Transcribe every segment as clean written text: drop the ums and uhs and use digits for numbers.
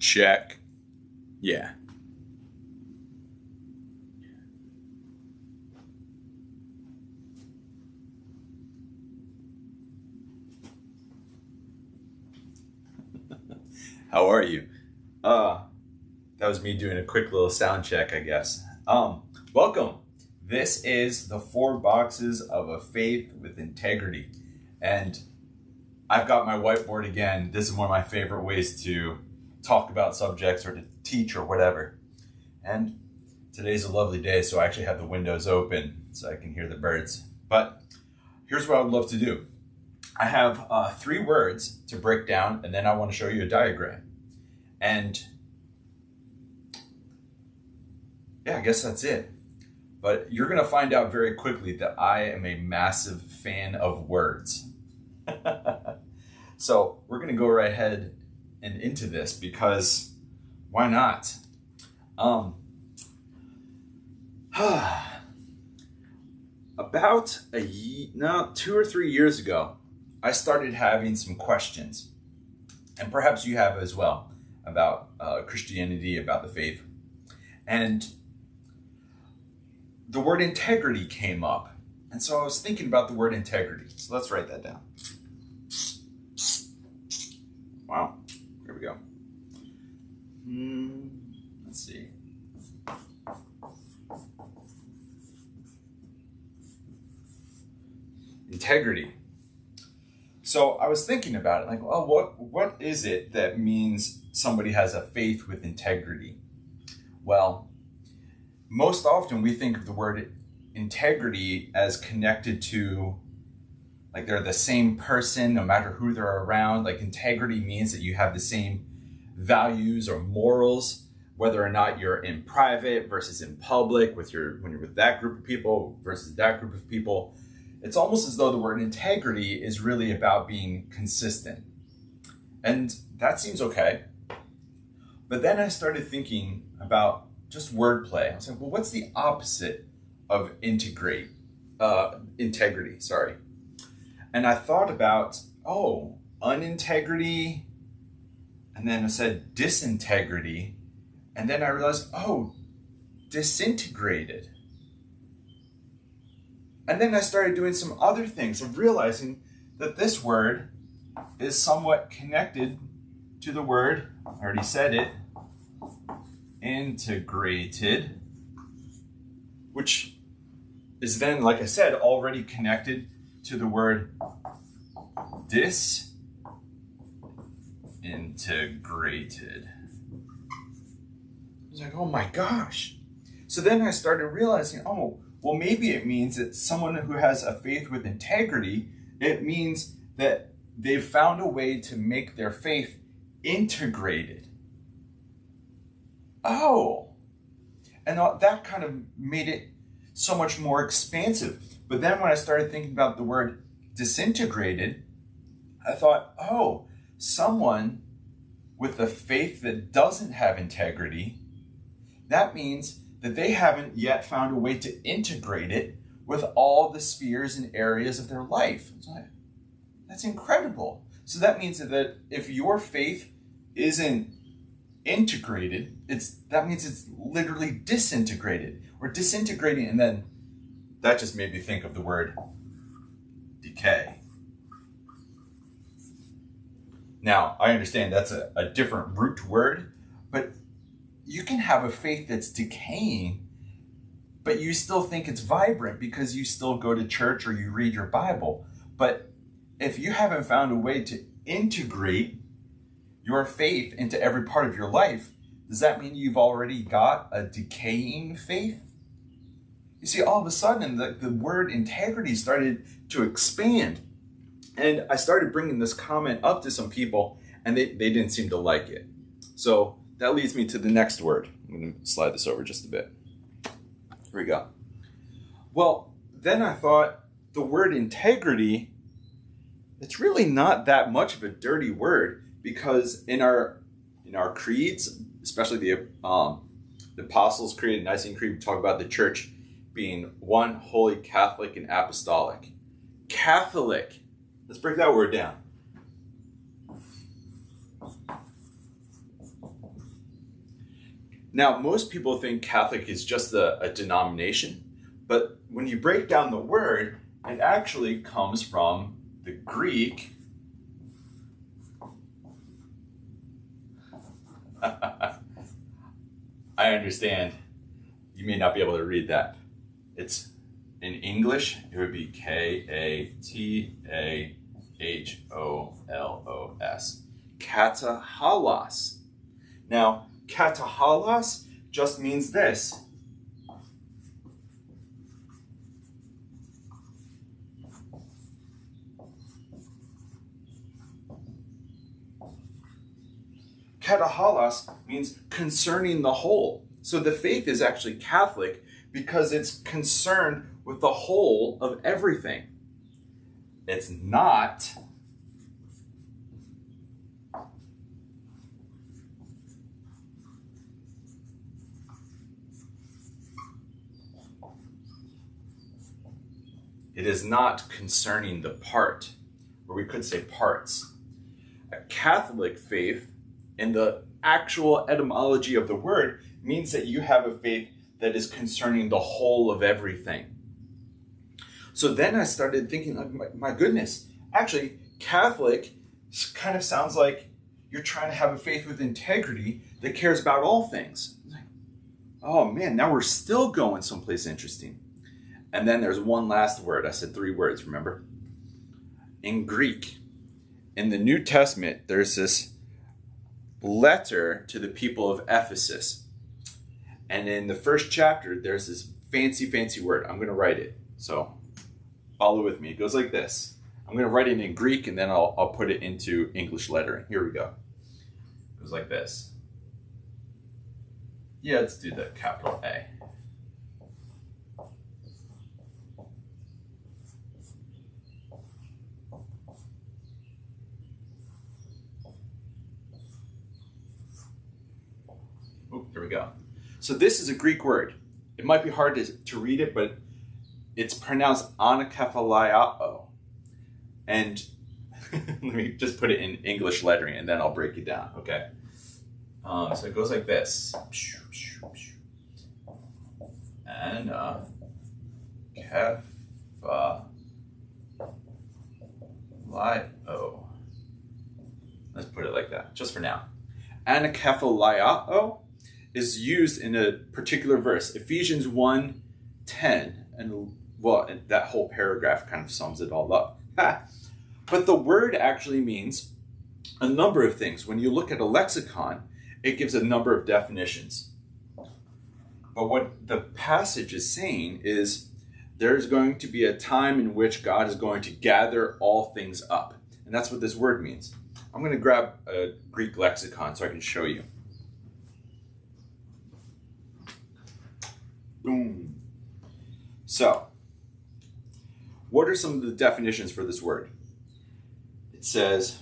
Check. Yeah. How are you? That was me doing a quick little sound check, I guess. Welcome. This is the 4 boxes of a faith with integrity. And I've got my whiteboard again. This is one of my favorite ways to talk about subjects or to teach or whatever. And today's a lovely day, so I actually have the windows open so I can hear the birds. But here's what I would love to do. I have 3 words to break down, and then I want to show you a diagram. And yeah, I guess that's it. But you're going to find out very quickly that I am a massive fan of words. So we're going to go right ahead and into this because why not? About 2 or 3 years ago, I started having some questions, and perhaps you have as well, about Christianity, about the faith. And the word integrity came up. And so I was thinking about the word integrity. So let's write that down. Wow. Here we go. Let's see. Integrity. So I was thinking about it, like, well, what is it that means somebody has a faith with integrity? Well, most often we think of the word integrity as connected to, like, they're the same person no matter who they're around. Like, integrity means that you have the same values or morals, whether or not you're in private versus in public, when you're with that group of people versus that group of people. It's almost as though the word integrity is really about being consistent. And that seems okay. But then I started thinking about just wordplay. I was like, well, what's the opposite of integrity? And I thought about, unintegrity. And then I said disintegrity. And then I realized, disintegrated. And then I started doing some other things and realizing that this word is somewhat connected to the word, I already said it, integrated, which is then, like I said, already connected to the word disintegrated. I was like, oh my gosh. So then I started realizing, well, maybe it means that someone who has a faith with integrity, it means that they've found a way to make their faith integrated. And that kind of made it so much more expansive. But then when I started thinking about the word disintegrated, I thought, someone with a faith that doesn't have integrity, that means that they haven't yet found a way to integrate it with all the spheres and areas of their life. That's incredible. So that means that if your faith isn't integrated, that means it's literally disintegrated or disintegrating. And then that just made me think of the word decay. Now, I understand that's a different root word, but you can have a faith that's decaying, but you still think it's vibrant because you still go to church or you read your Bible. But if you haven't found a way to integrate your faith into every part of your life, does that mean you've already got a decaying faith? You see, all of a sudden, the word integrity started to expand. And I started bringing this comment up to some people, and they didn't seem to like it. So that leads me to the next word. I'm going to slide this over just a bit. Here we go. Well, then I thought the word integrity, it's really not that much of a dirty word, because in our creeds, especially the Apostles' Creed and Nicene Creed, we talk about the church being one, holy, Catholic, and apostolic. Catholic. Let's break that word down. Now, most people think Catholic is just a denomination, but when you break down the word, it actually comes from the Greek I understand you may not be able to read that. It's in English, it would be Katahos. Katahalos. Now, katahalos just means this. Katahalos means concerning the whole. So the faith is actually Catholic because it's concerned with the whole of everything. It's not it is not concerning the part, or we could say parts. A Catholic faith, in the actual etymology of the word, means that you have a faith that is concerning the whole of everything. So then I started thinking, like, my goodness, actually, Catholic kind of sounds like you're trying to have a faith with integrity that cares about all things. Like, oh man, now we're still going someplace interesting. And then there's one last word. I said 3 words, remember? In Greek, in the New Testament, there's this letter to the people of Ephesus. And in the first chapter, there's this fancy word. I'm going to write it. So follow with me. It goes like this. I'm going to write it in Greek, and then I'll put it into English lettering. Here we go. It goes like this. Yeah, let's do the capital A. There we go. So this is a Greek word. It might be hard to read it, but it's pronounced anakephaliao. And let me just put it in English lettering, and then I'll break it down, okay? So it goes like this. Anakephaliao. Let's put it like that, just for now. Anakephaliao is used in a particular verse, Ephesians 1:10, and well, that whole paragraph kind of sums it all up. But the word actually means a number of things. When you look at a lexicon, it gives a number of definitions. But what the passage is saying is there's going to be a time in which God is going to gather all things up. And that's what this word means. I'm going to grab a Greek lexicon so I can show you. Boom. So, what are some of the definitions for this word? It says,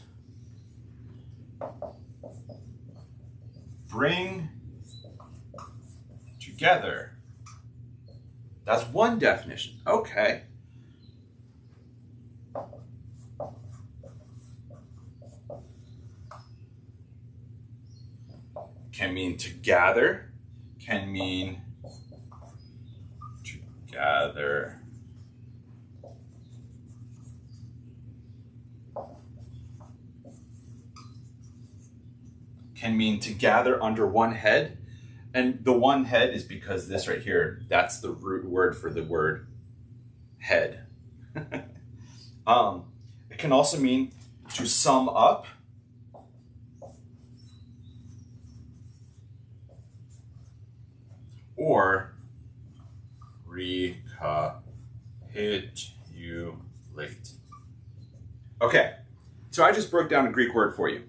bring together. That's one definition. Okay. Can mean to gather, can mean to gather. Can mean to gather under one head. And the one head is because this right here, that's the root word for the word head. It can also mean to sum up. Or recapitulate. Okay, so I just broke down a Greek word for you.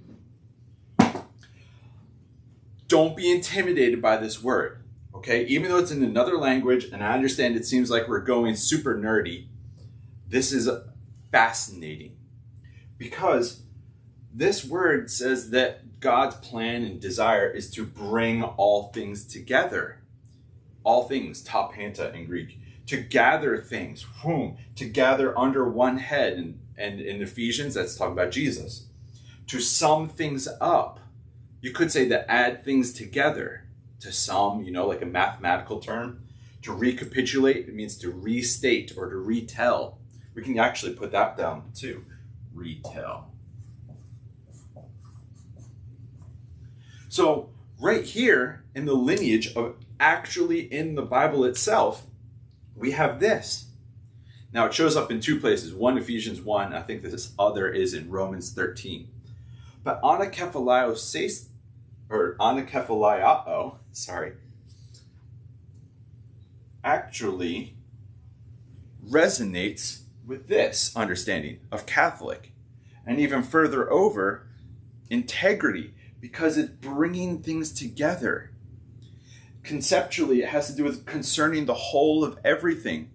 Don't be intimidated by this word, okay? Even though it's in another language, and I understand it seems like we're going super nerdy, this is fascinating. Because this word says that God's plan and desire is to bring all things together. All things, tapanta in Greek. To gather things, to gather under one head. And in Ephesians, that's talking about Jesus. To sum things up. You could say to add things together. to some, like a mathematical term. To recapitulate, it means to restate or to retell. We can actually put that down too. Retell. So right here in the lineage of actually in the Bible itself, we have this. Now it shows up in two places. One, Ephesians 1. I think this other is in Romans 13. But anakephaliao, actually resonates with this understanding of Catholic. And even further over, integrity, because it's bringing things together. Conceptually, it has to do with concerning the whole of everything.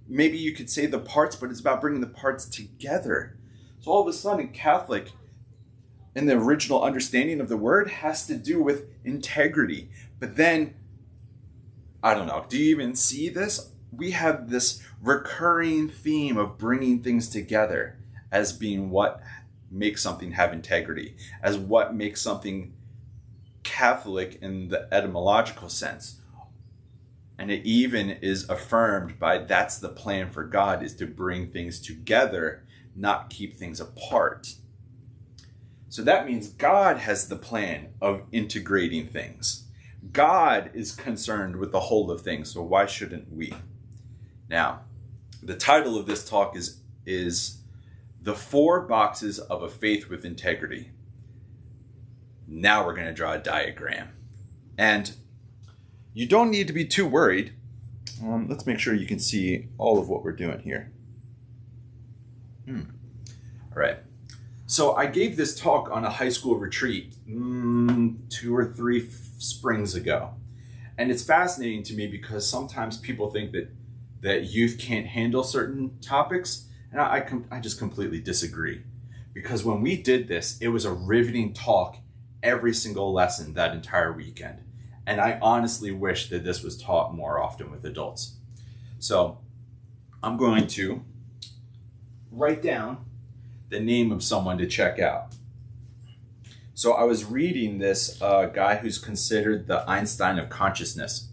Maybe you could say the parts, but it's about bringing the parts together. So all of a sudden, Catholic, in the original understanding of the word, has to do with integrity. But then, I don't know, do you even see this? We have this recurring theme of bringing things together as being what makes something have integrity, as what makes something Catholic in the etymological sense. And it even is affirmed by that's the plan for God, is to bring things together, not keep things apart. So that means God has the plan of integrating things. God is concerned with the whole of things, so why shouldn't we? Now, the title of this talk is The 4 Boxes of a Faith with Integrity. Now we're going to draw a diagram. And you don't need to be too worried. Let's make sure you can see all of what we're doing here. All right. So I gave this talk on a high school retreat 2 or 3 springs ago. And it's fascinating to me because sometimes people think that youth can't handle certain topics. And I just completely disagree. Because when we did this, it was a riveting talk every single lesson that entire weekend. And I honestly wish that this was taught more often with adults. So I'm going to write down the name of someone to check out. So I was reading this guy who's considered the Einstein of consciousness.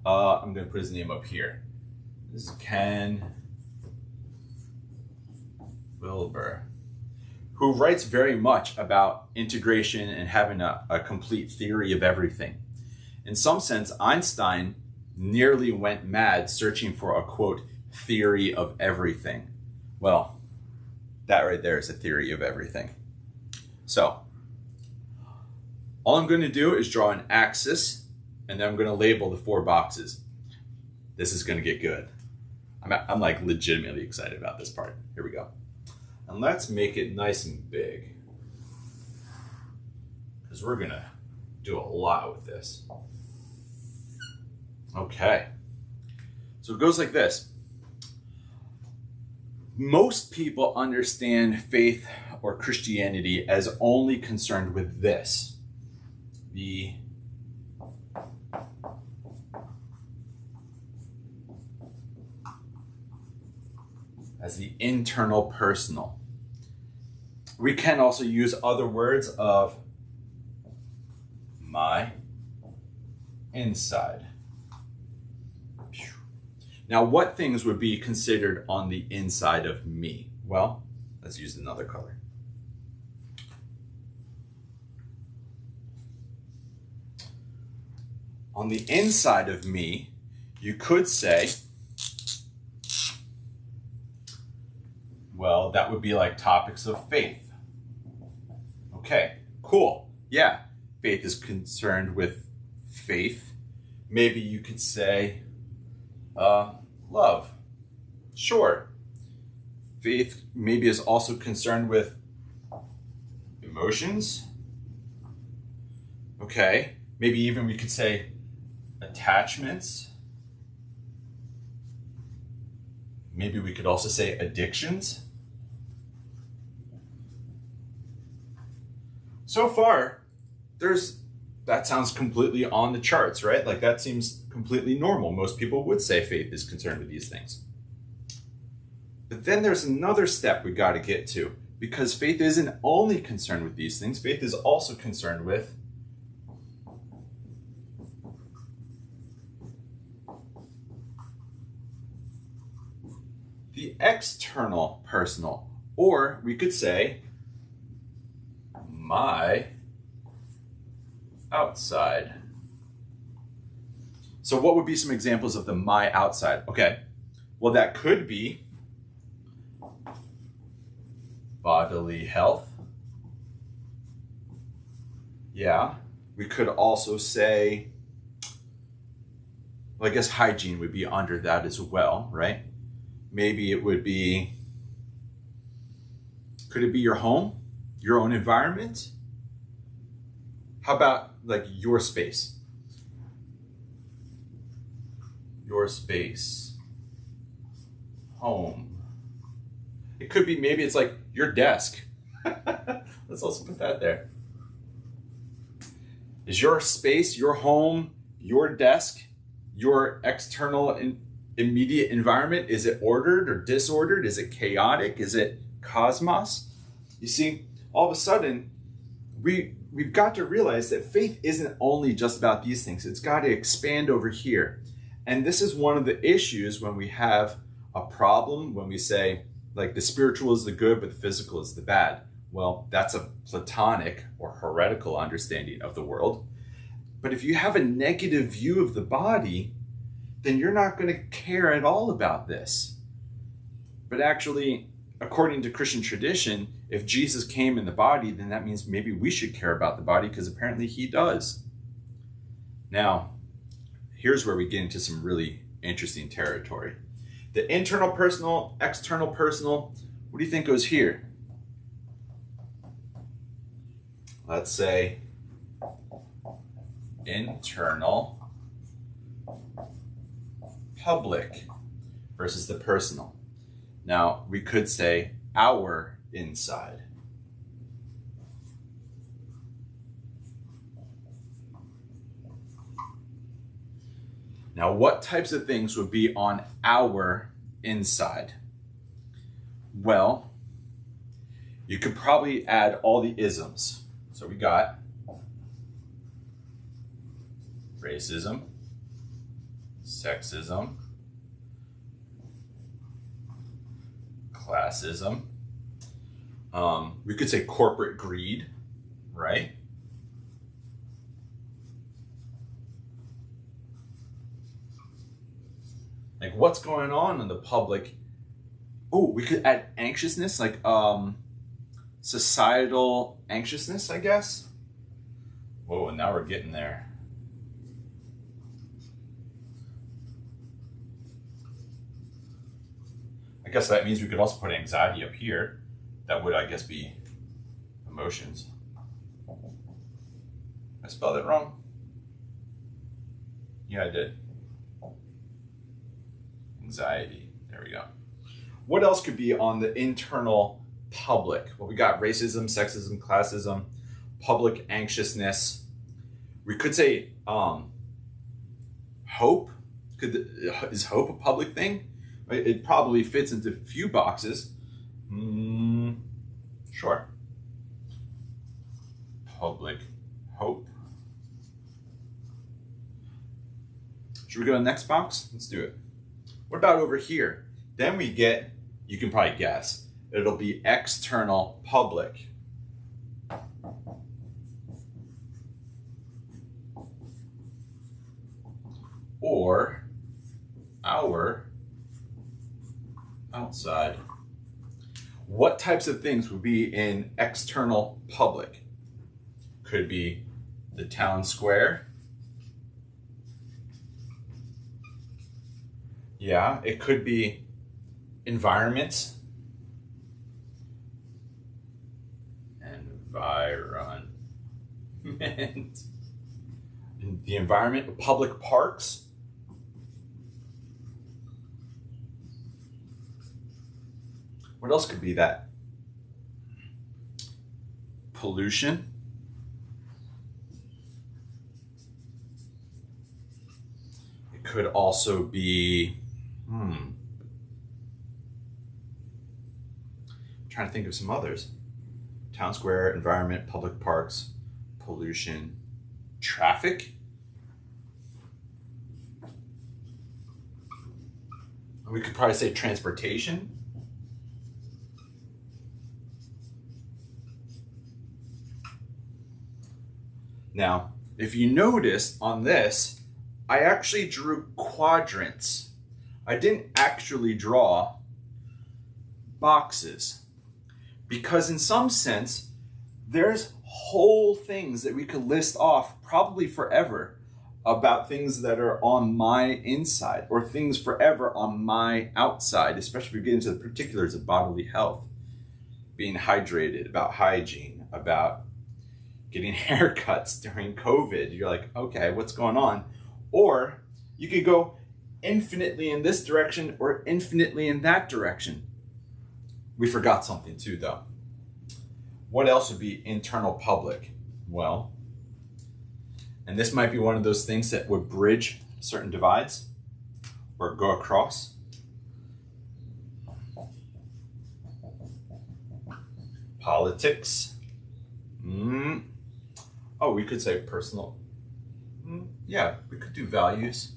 I'm going to put his name up here. This is Ken Wilber, who writes very much about integration and having a complete theory of everything. In some sense, Einstein nearly went mad searching for a, quote, theory of everything. Well, that right there is a theory of everything. So, all I'm going to do is draw an axis, and then I'm going to label the 4 boxes. This is going to get good. I'm like legitimately excited about this part. Here we go. And let's make it nice and big, because we're going to do a lot with this. Okay. So it goes like this. Most people understand faith or Christianity as only concerned with this. As the internal personal. We can also use other words of my inside. Now, what things would be considered on the inside of me? Well, let's use another color. On the inside of me, you could say, well, that would be like topics of faith. Okay, cool. Yeah, faith is concerned with faith. Maybe you could say, love. Sure. Faith maybe is also concerned with emotions. Okay. Maybe even we could say attachments. Maybe we could also say addictions. So far, that sounds completely on the charts, right? Like that seems completely normal. Most people would say faith is concerned with these things. But then there's another step we got to get to, because faith isn't only concerned with these things. Faith is also concerned with the external personal. Or we could say my outside. So what would be some examples of the my outside? Okay, well that could be bodily health. Yeah, we could also say, well, I guess hygiene would be under that as well, right? Maybe it would be, could it be your home, your own environment? How about like your space? Your space, home. It could be, maybe it's like your desk. Let's also put that there. Is your space, your home, your desk, your external immediate environment, is it ordered or disordered? Is it chaotic? Is it cosmos? You see, all of a sudden, we've got to realize that faith isn't only just about these things. It's got to expand over here. And this is one of the issues when we have a problem, when we say, like, the spiritual is the good, but the physical is the bad. Well, that's a Platonic or heretical understanding of the world. But if you have a negative view of the body, then you're not going to care at all about this. But actually, according to Christian tradition, if Jesus came in the body, then that means maybe we should care about the body, because apparently he does. Now, here's where we get into some really interesting territory. The internal personal, external personal, what do you think goes here? Let's say internal public versus the personal. Now, we could say our inside. Now, what types of things would be on our inside? Well, you could probably add all the isms. So we got racism, sexism, classism. We could say corporate greed, right? Like, what's going on in the public? Oh, we could add anxiousness, like societal anxiousness, I guess. Whoa, now we're getting there. I guess that means we could also put anxiety up here. That would, I guess, be emotions. I spelled it wrong? Yeah, I did. Anxiety. There we go. What else could be on the internal public? Well, we got racism, sexism, classism, public anxiousness. We could say hope. Is hope a public thing? It probably fits into a few boxes. Sure. Public hope. Should we go to the next box? Let's do it. What about over here? Then we get, you can probably guess, it'll be external public. Or our outside. What types of things would be in external public? Could be the town square. Yeah, it could be environment. Environment. The environment, public parks. What else could be that? Pollution. It could also be, I'm trying to think of some others. Town square, environment, public parks, pollution, traffic. We could probably say transportation. Now, if you notice on this, I actually drew quadrants. I didn't actually draw boxes. Because in some sense, there's whole things that we could list off probably forever about things that are on my inside or things forever on my outside, especially if we get into the particulars of bodily health, being hydrated, about hygiene, about getting haircuts during COVID. You're like, okay, what's going on? Or you could go infinitely in this direction or infinitely in that direction. We forgot something too, though. What else would be internal public? Well, and this might be one of those things that would bridge certain divides or go across. Politics. Oh, we could say personal. Yeah, we could do values.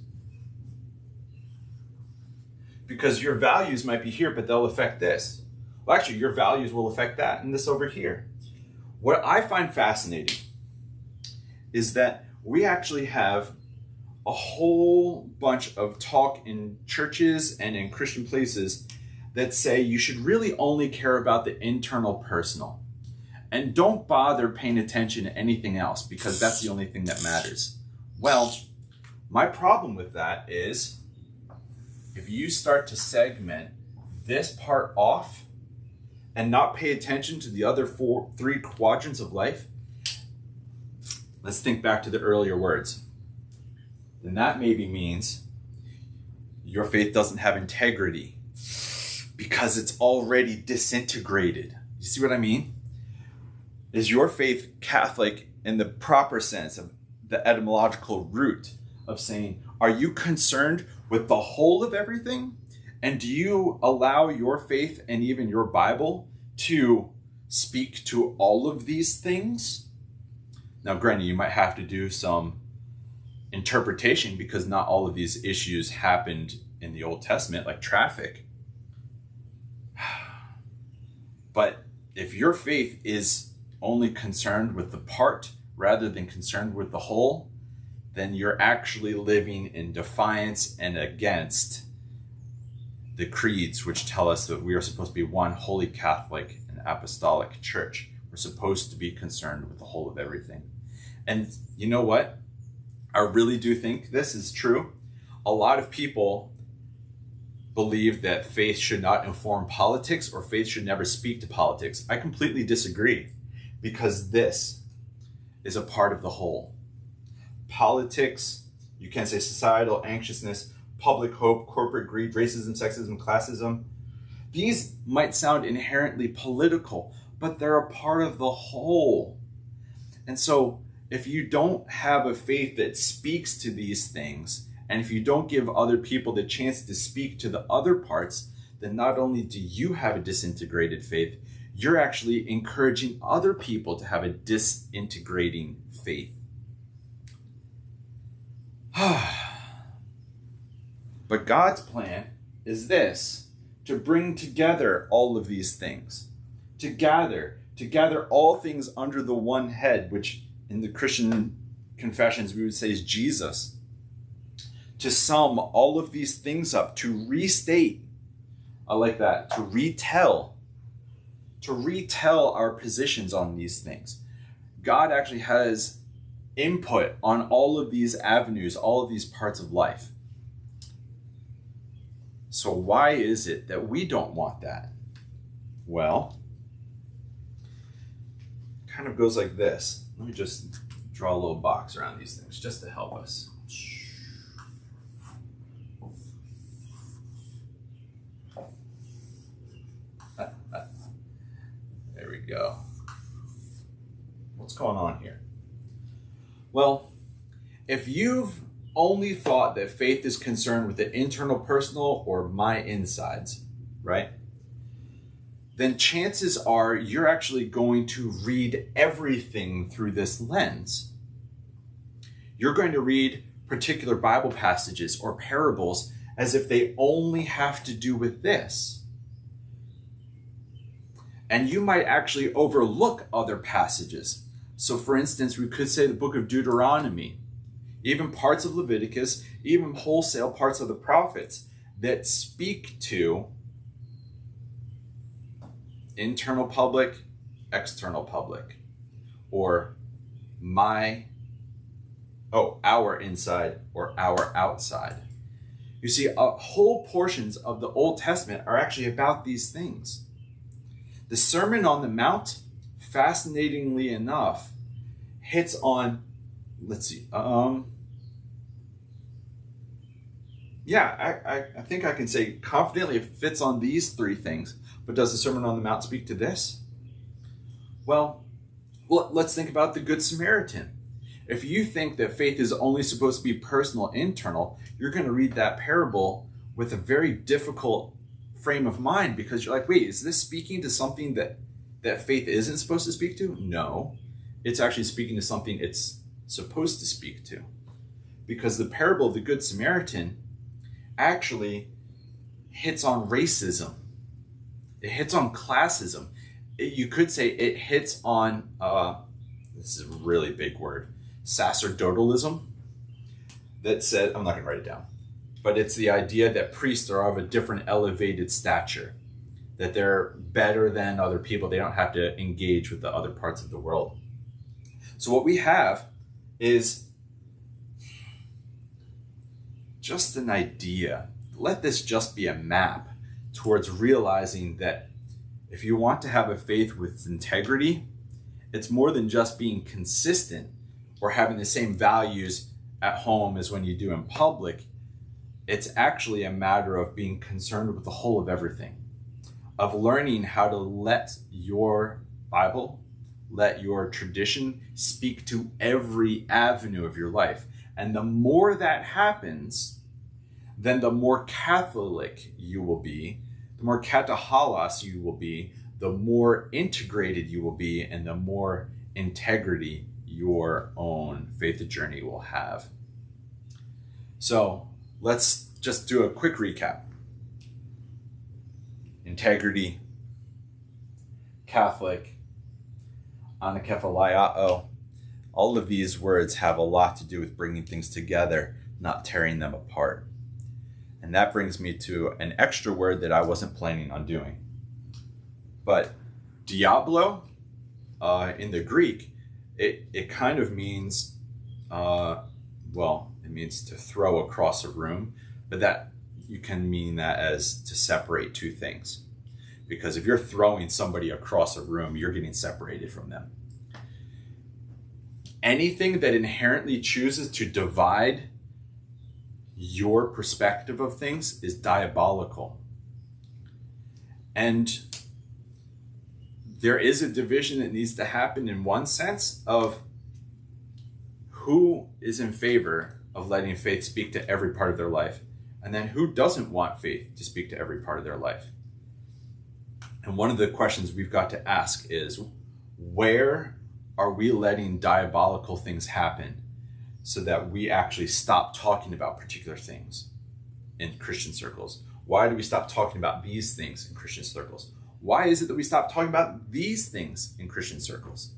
Because your values might be here, but they'll affect this. Well, actually, your values will affect that and this over here. What I find fascinating is that we actually have a whole bunch of talk in churches and in Christian places that say you should really only care about the internal personal. And don't bother paying attention to anything else because that's the only thing that matters. Well, my problem with that is if you start to segment this part off and not pay attention to the other three quadrants of life, let's think back to the earlier words. Then that maybe means your faith doesn't have integrity because it's already disintegrated. You see what I mean? Is your faith Catholic in the proper sense of the etymological root of saying, are you concerned with the whole of everything? And do you allow your faith and even your Bible to speak to all of these things? Now, granted, you might have to do some interpretation because not all of these issues happened in the Old Testament, like traffic. But if your faith is only concerned with the part rather than concerned with the whole, then you're actually living in defiance and against the creeds, which tell us that we are supposed to be one holy Catholic and apostolic church. We're supposed to be concerned with the whole of everything. And you know what? I really do think this is true. A lot of people believe that faith should not inform politics or faith should never speak to politics. I completely disagree because this is a part of the whole. Politics, you can say societal anxiousness, public hope, corporate greed, racism, sexism, classism. These might sound inherently political, but they're a part of the whole. And so if you don't have a faith that speaks to these things, and if you don't give other people the chance to speak to the other parts, then not only do you have a disintegrated faith, you're actually encouraging other people to have a disintegrating faith. But God's plan is this, to bring together all of these things, to gather all things under the one head, which in the Christian confessions we would say is Jesus, to sum all of these things up, to restate, I like that, to retell our positions on these things. God actually has input on all of these avenues, all of these parts of life. So why is it that we don't want that? Well, it kind of goes like this. Let me just draw a little box around these things just to help us. There we go. What's going on here? Well, if you've only thought that faith is concerned with the internal personal or my insides, right? Then chances are you're actually going to read everything through this lens. You're going to read particular Bible passages or parables as if they only have to do with this. And you might actually overlook other passages So for instance, we could say the book of Deuteronomy, even parts of Leviticus, even wholesale parts of the prophets that speak to internal public, external public, or our inside or our outside. You see, whole portions of the Old Testament are actually about these things. The Sermon on the Mount, fascinatingly enough, hits on, I think I can say confidently it fits on these three things. But does the Sermon on the Mount speak to this? Well, let's think about the Good Samaritan. If you think that faith is only supposed to be personal, internal, you're going to read that parable with a very difficult frame of mind, because you're like, wait, is this speaking to something that faith isn't supposed to speak to? No, it's actually speaking to something it's supposed to speak to. Because the parable of the Good Samaritan actually hits on racism. It hits on classism. You could say it hits on, this is a really big word, sacerdotalism. That said, I'm not going to write it down, but it's the idea that priests are of a different elevated stature, that they're better than other people. They don't have to engage with the other parts of the world. So what we have is just an idea. Let this just be a map towards realizing that if you want to have a faith with integrity, it's more than just being consistent or having the same values at home as when you do in public. It's actually a matter of being concerned with the whole of everything, of learning how to let your Bible, let your tradition speak to every avenue of your life. And the more that happens, then the more Catholic you will be, the more katahalos you will be, the more integrated you will be, and the more integrity your own faith journey will have. So let's just do a quick recap. Integrity, Catholic, anakephaliao. All of these words have a lot to do with bringing things together, not tearing them apart. And that brings me to an extra word that I wasn't planning on doing. But diablo, in the Greek, it kind of means, it means to throw across a room, but that you can mean that as to separate two things. Because if you're throwing somebody across a room, you're getting separated from them. Anything that inherently chooses to divide your perspective of things is diabolical. And there is a division that needs to happen in one sense of who is in favor of letting faith speak to every part of their life, and then who doesn't want faith to speak to every part of their life. And one of the questions we've got to ask is, where are we letting diabolical things happen so that we actually stop talking about particular things in Christian circles? Why do we stop talking about these things in Christian circles? Why is it that we stop talking about these things in Christian circles?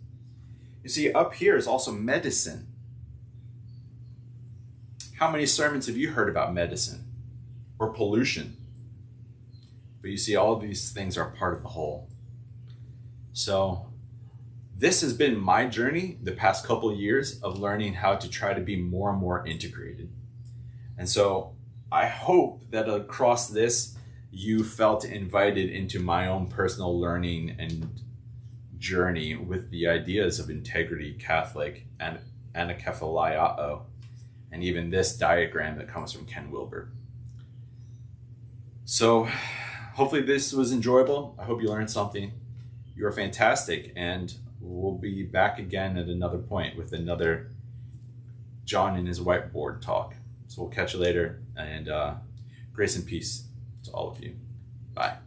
You see, up here is also medicine. How many sermons have you heard about medicine or pollution? But you see, all of these things are part of the whole. So this has been my journey the past couple of years of learning how to try to be more and more integrated. And so I hope that across this, you felt invited into my own personal learning and journey with the ideas of integrity, Catholic, and anakephaliao, and even this diagram that comes from Ken Wilber. So hopefully this was enjoyable. I hope you learned something. You're fantastic, and we'll be back again at another point with another John and his whiteboard talk. So we'll catch you later, and grace and peace to all of you. Bye.